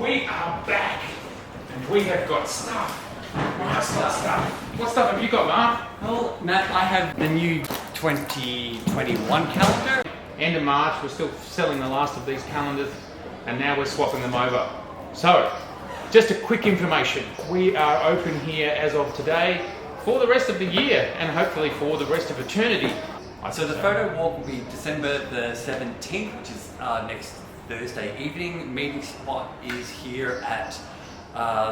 We are back and we have got stuff. Mark's got stuff. What stuff have you got, Mark? Well, Matt, I have the new 2021 calendar. End of March, we're still selling the last of these calendars and now we're swapping them over. So, just a quick information. We are open here as of today for the rest of the year and hopefully for the rest of eternity. So the photo walk will be December the 17th, which is next Thursday evening. Meeting spot is here at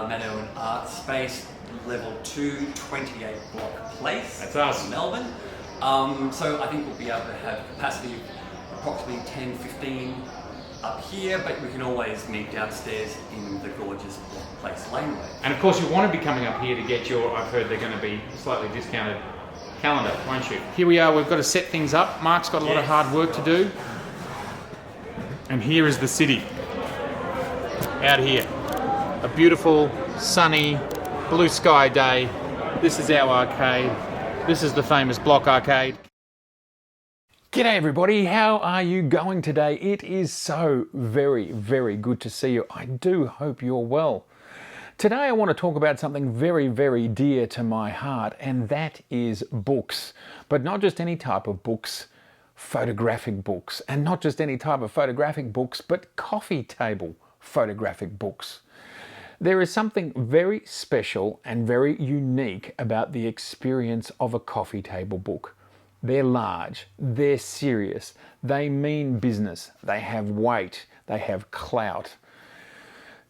Meadow and Art Space, level 2, 28 Block Place. That's us. Melbourne. So I think we'll be able to have capacity of approximately 10, 15 up here, but we can always meet downstairs in the gorgeous Block Place laneway. And of course you want to be coming up here to get your, I've heard they're going to be slightly discounted calendar, won't you? Here we are, we've got to set things up. Mark's got a lot of hard work to do. And here is the city. Out here. A beautiful, sunny, blue sky day. This is our arcade. This is the famous Block Arcade. G'day everybody, how are you going today? It is so very, very good to see you. I do hope you're well. Today I want to talk about something very, very dear to my heart, and that is books. But not just any type of books, photographic books. And not just any type of photographic books, but coffee table photographic books. There is something very special and very unique about the experience of a coffee table book. They're large, they're serious, they mean business, they have weight, they have clout.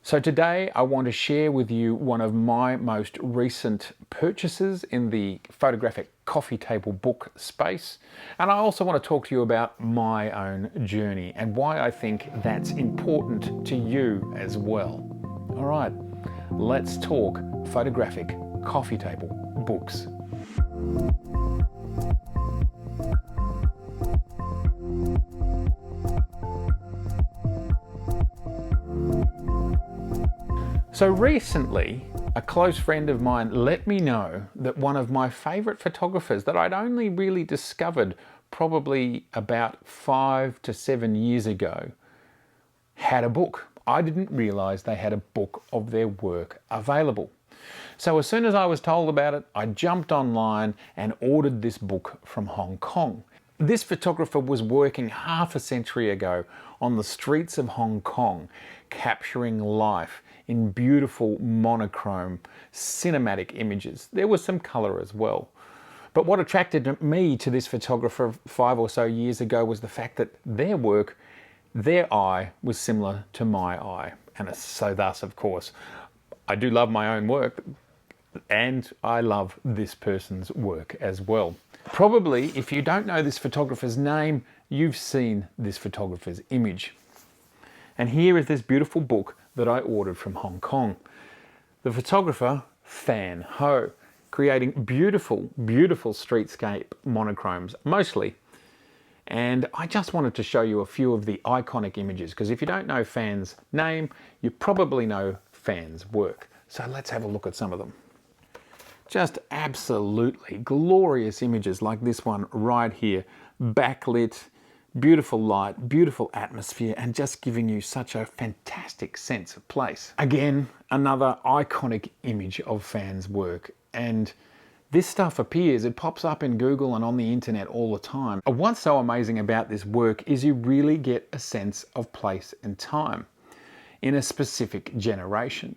So today I want to share with you one of my most recent purchases in the photographic coffee table book space. And I also want to talk to you about my own journey and why I think that's important to you as well. All right, let's talk photographic coffee table books. So recently, a close friend of mine let me know that one of my favourite photographers that I'd only really discovered probably about 5 to 7 years ago had a book. I didn't realise they had a book of their work available. So as soon as I was told about it, I jumped online and ordered this book from Hong Kong. This photographer was working half a century ago on the streets of Hong Kong, capturing life in beautiful monochrome cinematic images. There was some colour as well. But what attracted me to this photographer 5 or so years ago was the fact that their work, their eye was similar to my eye. And so thus, of course, I do love my own work and I love this person's work as well. Probably, if you don't know this photographer's name, you've seen this photographer's image. And here is this beautiful book that I ordered from Hong Kong. The photographer, Fan Ho, creating beautiful, beautiful streetscape monochromes, mostly. And I just wanted to show you a few of the iconic images, because if you don't know Fan's name, you probably know Fan's work. So let's have a look at some of them. Just absolutely glorious images like this one right here, backlit, beautiful light, beautiful atmosphere, and just giving you such a fantastic sense of place. Again, another iconic image of Fan's work. And this stuff appears, it pops up in Google and on the internet all the time. What's so amazing about this work is you really get a sense of place and time in a specific generation.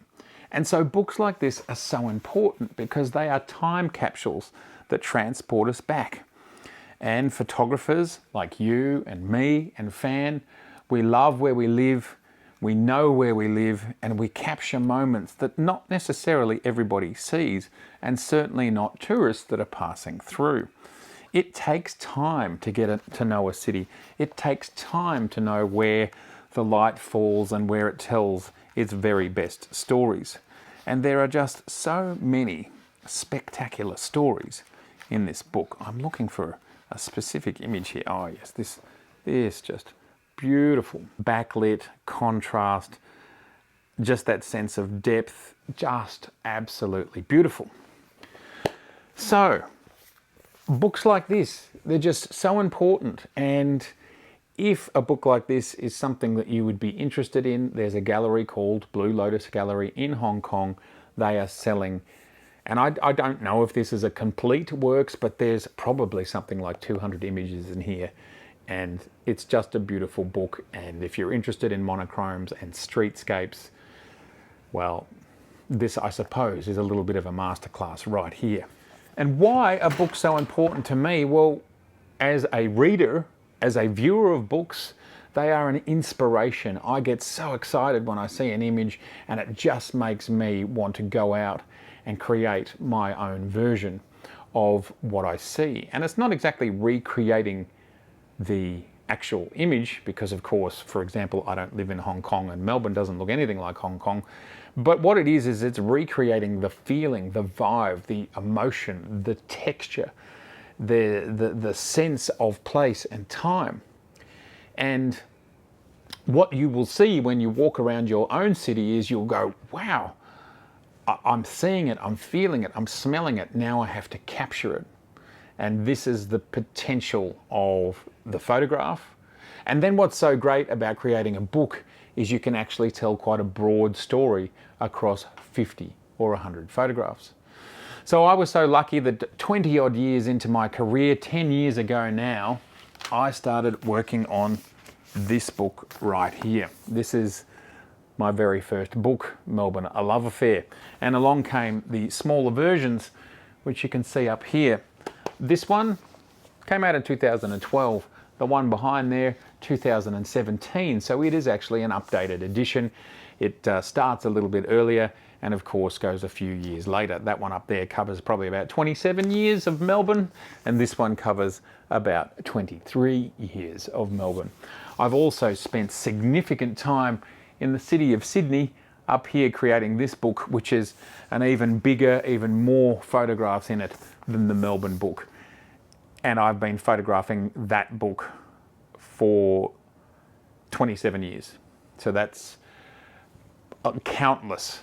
And so books like this are so important because they are time capsules that transport us back. And photographers like you and me and Fan, we love where we live, we know where we live, and we capture moments that not necessarily everybody sees, and certainly not tourists that are passing through. It takes time to get to know a city. It takes time to know where the light falls and where it tells its very best stories. And there are just so many spectacular stories in this book. I'm looking for a specific image here. Oh yes, this just beautiful. Backlit, contrast, just that sense of depth, just absolutely beautiful. So, books like this, they're just so important, and if a book like this is something that you would be interested in, there's a gallery called Blue Lotus Gallery in Hong Kong. They are selling, and I don't know if this is a complete works, but there's probably something like 200 images in here. And it's just a beautiful book. And if you're interested in monochromes and streetscapes, well, this, I suppose, is a little bit of a masterclass right here. And why are books so important to me? Well, as a reader, as a viewer of books, they are an inspiration. I get so excited when I see an image, and it just makes me want to go out and create my own version of what I see. And it's not exactly recreating the actual image, because of course, for example, I don't live in Hong Kong and Melbourne doesn't look anything like Hong Kong. But what it is it's recreating the feeling, the vibe, the emotion, the texture, the sense of place and time. And what you will see when you walk around your own city is you'll go, wow, I'm seeing it, I'm feeling it, I'm smelling it, now I have to capture it. And this is the potential of the photograph. And then what's so great about creating a book is you can actually tell quite a broad story across 50 or 100 photographs. So I was so lucky that 20 odd years into my career, 10 years ago now, I started working on this book right here. This is my very first book, Melbourne, A Love Affair. And along came the smaller versions, which you can see up here. This one came out in 2012. The one behind there, 2017. So it is actually an updated edition. It starts a little bit earlier and of course goes a few years later. That one up there covers probably about 27 years of Melbourne, and this one covers about 23 years of Melbourne. I've also spent significant time in the city of Sydney up here creating this book, which is an even bigger, even more photographs in it than the Melbourne book. And I've been photographing that book for 27 years. So that's countless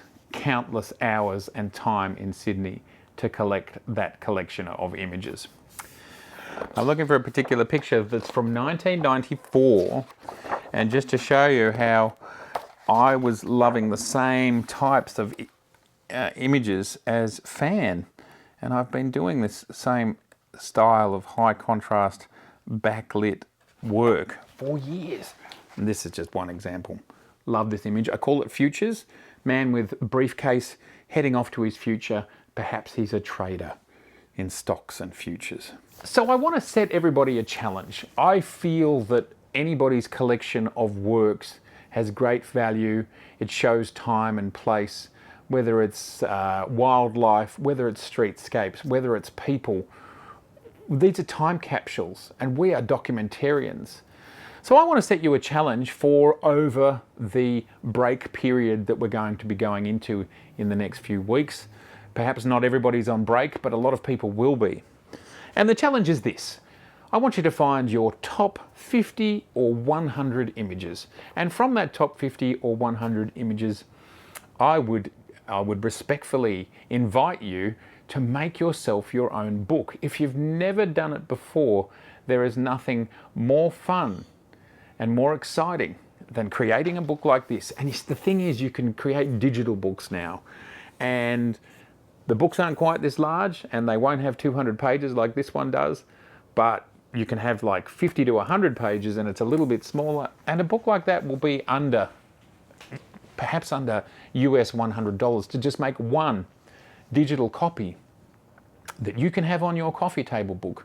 hours and time in Sydney to collect that collection of images. I'm looking for a particular picture that's from 1994, and just to show you how I was loving the same types of images as Fan, and I've been doing this same style of high contrast backlit work for years. And this is just one example. Love this image. I call it Futures. Man with briefcase heading off to his future. Perhaps he's a trader in stocks and futures. So I want to set everybody a challenge. I feel that anybody's collection of works has great value. It shows time and place, whether it's wildlife, whether it's streetscapes, whether it's people. These are time capsules, and we are documentarians. So I want to set you a challenge for over the break period that we're going to be going into in the next few weeks. Perhaps not everybody's on break, but a lot of people will be. And the challenge is this. I want you to find your top 50 or 100 images. And from that top 50 or 100 images, I would respectfully invite you to make yourself your own book. If you've never done it before, there is nothing more fun and more exciting than creating a book like this. And the thing is, you can create digital books now. And the books aren't quite this large, and they won't have 200 pages like this one does, but you can have like 50 to 100 pages, and it's a little bit smaller. And a book like that will be perhaps under US $100 to just make one digital copy that you can have on your coffee table book.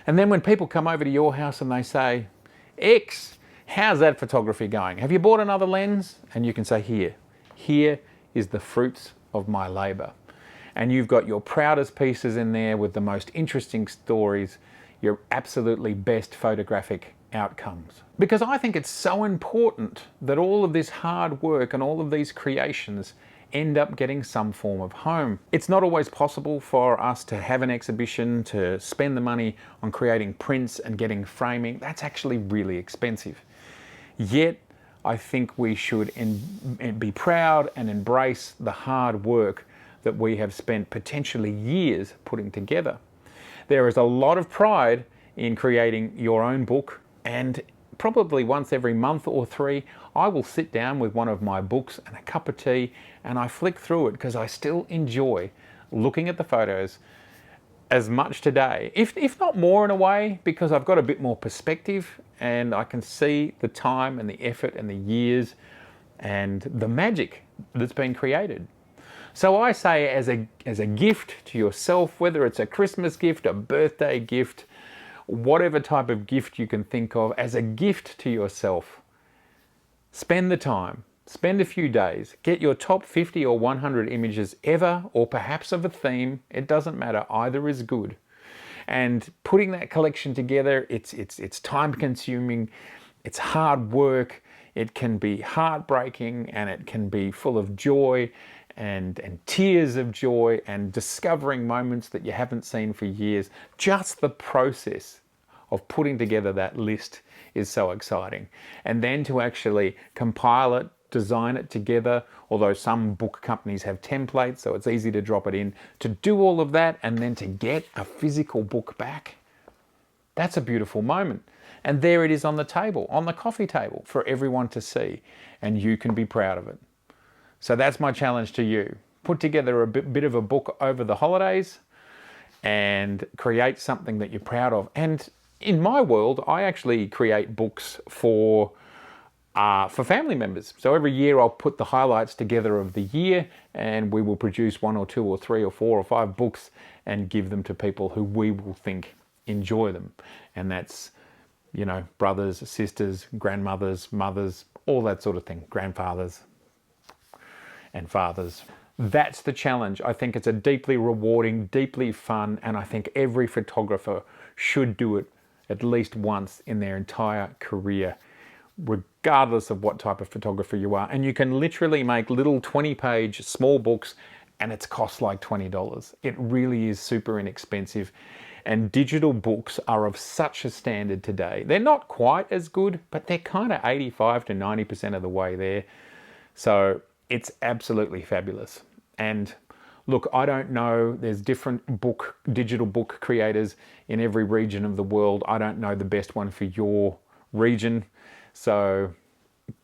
And then when people come over to your house and they say, X, how's that photography going? Have you bought another lens? And you can say, here is the fruits of my labor. And you've got your proudest pieces in there with the most interesting stories, your absolutely best photographic outcomes. Because I think it's so important that all of this hard work and all of these creations end up getting some form of home. It's not always possible for us to have an exhibition, to spend the money on creating prints and getting framing. That's actually really expensive. Yet, I think we should be proud and embrace the hard work that we have spent potentially years putting together. There is a lot of pride in creating your own book, and probably once every month or 3, I will sit down with one of my books and a cup of tea and I flick through it because I still enjoy looking at the photos as much today, if not more in a way, because I've got a bit more perspective and I can see the time and the effort and the years and the magic that's been created. So I say, as a gift to yourself, whether it's a Christmas gift, a birthday gift, whatever type of gift you can think of, as a gift to yourself, spend the time, spend a few days, get your top 50 or 100 images ever, or perhaps of a theme. It doesn't matter, either is good. And putting that collection together, it's time consuming, it's hard work, it can be heartbreaking, and it can be full of joy and tears of joy and discovering moments that you haven't seen for years. Just the process of putting together that list is so exciting. And then to actually compile it, design it together, although some book companies have templates, so it's easy to drop it in, to do all of that and then to get a physical book back, that's a beautiful moment. And there it is on the table, on the coffee table, for everyone to see, and you can be proud of it. So that's my challenge to you. Put together a bit of a book over the holidays and create something that you're proud of. And in my world, I actually create books for family members. So every year I'll put the highlights together of the year and we will produce 1 or 2 or 3 or 4 or 5 books and give them to people who we will think enjoy them. And that's, you know, brothers, sisters, grandmothers, mothers, all that sort of thing, grandfathers and fathers. That's the challenge. I think it's a deeply rewarding, deeply fun, and I think every photographer should do it at least once in their entire career, regardless of what type of photographer you are. And you can literally make little 20-page small books and it's cost like $20. It really is super inexpensive. And digital books are of such a standard today. They're not quite as good, but they're kind of 85 to 90% of the way there. So it's absolutely fabulous. And look, I don't know, there's different digital book creators in every region of the world. I don't know the best one for your region. So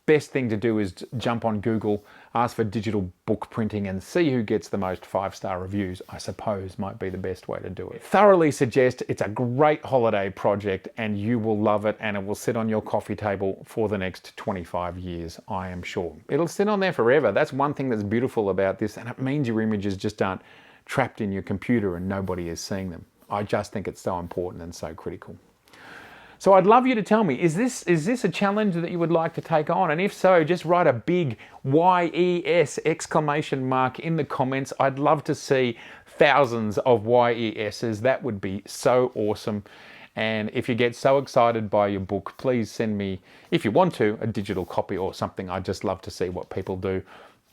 best thing to do is jump on Google, ask for digital book printing and see who gets the most 5-star reviews, I suppose might be the best way to do it. Thoroughly suggest it's a great holiday project and you will love it, and it will sit on your coffee table for the next 25 years, I am sure. It'll sit on there forever. That's one thing that's beautiful about this, and it means your images just aren't trapped in your computer and nobody is seeing them. I just think it's so important and so critical. So I'd love you to tell me, is this a challenge that you would like to take on? And if so, just write a big YES exclamation mark in the comments. I'd love to see thousands of YESs. That would be so awesome. And if you get so excited by your book, please send me, if you want to, a digital copy or something. I'd just love to see what people do.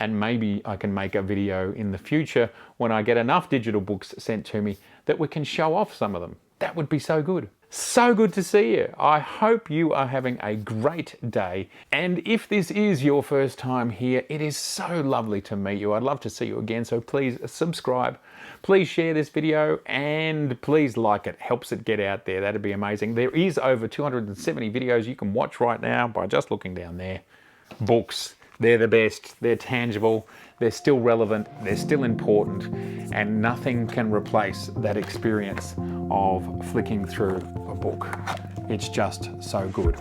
And maybe I can make a video in the future when I get enough digital books sent to me that we can show off some of them. That would be so good. So good to see you. I hope you are having a great day. And if this is your first time here, it is so lovely to meet you. I'd love to see you again. So please subscribe, please share this video, and please like it. Helps it get out there. That'd be amazing. There is over 270 videos you can watch right now by just looking down there. Books, they're the best. They're tangible. They're still relevant. They're still important. And nothing can replace that experience of flicking through a book. It's just so good.